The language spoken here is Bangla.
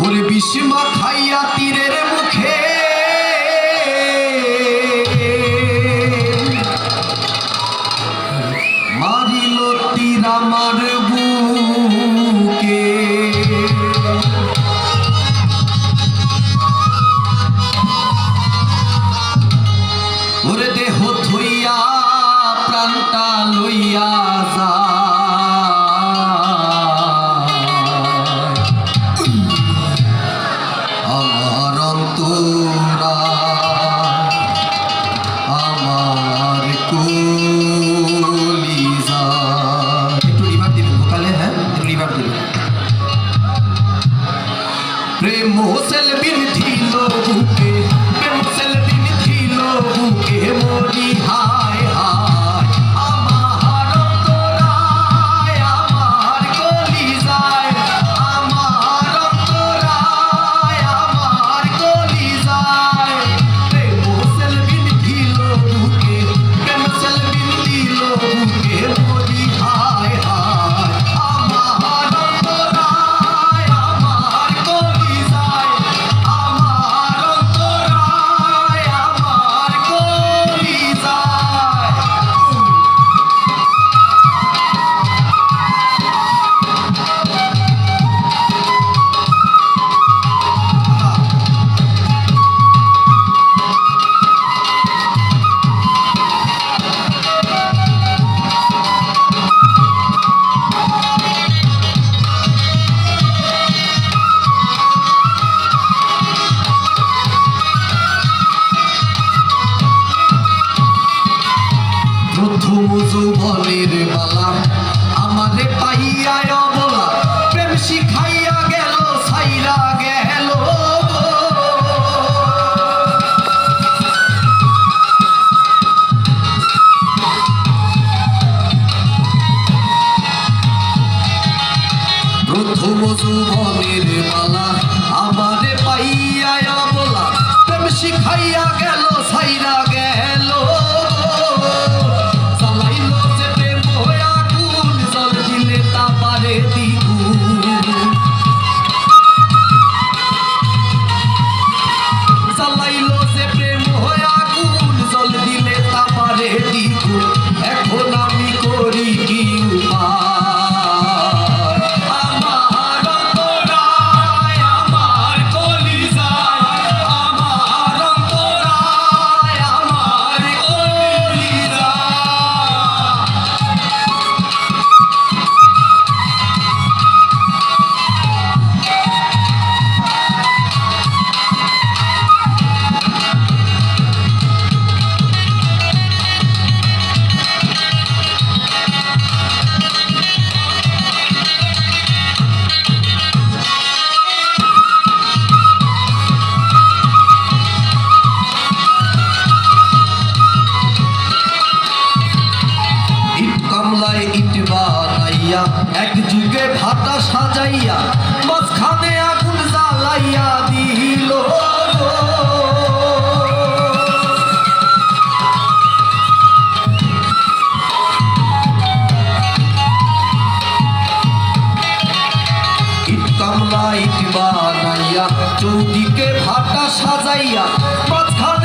ওরে বিষ্মা খাইয়া তীরের মুখে মারিল তীর আমার বুকে। ওরে দেহ থইয়া প্রাণটা লইয়া যা আমার অন্তরা আমার কলিজা। একটু রিভার্ব দিবেন ভোকালে, হ্যাঁ একটু রিভার্ব দিবেন। প্রেম হোসেল বিন ছিল বুকে, প্রেম হোসেল বিন ছিল বুকে মরি হায় হায় আমার অন্তরায় আমার কলিজায়, আমার অন্তরায় আমার কলিজায়। প্রেম হোসেল বিন ছিল বুকে, প্রেম হোসেল বিন ছিল বুকে মরি হায় হায় আমার অন্তরায় আমার কলিজায়, আমার অন্তরায় আমার কলিজায়। প্রথম যৌবনের বালা আমারে পাইয়া অবলা, প্রেম শিখাইয়া গেল ছাইরা গেল। প্রথম যৌবনের বালা আমারে পাইয়া অবলা, প্রেম শিখাইয়া গেল ছাইরা গেল। এখন আমি করি কি উপায়, আমার অন্তরায় আমার কলিজায়, আমার অন্তরায় আমার কলিজায়। কামলায় ইট বানাইয়া এক যুগে ভাটা সাজাইয়া মাঝখানে আগুন জ্বালাইয়া দিল। ইট কামলা ইট বানাইয়া চৌদিকে ভাটা সাজাইয়া মাঝখানে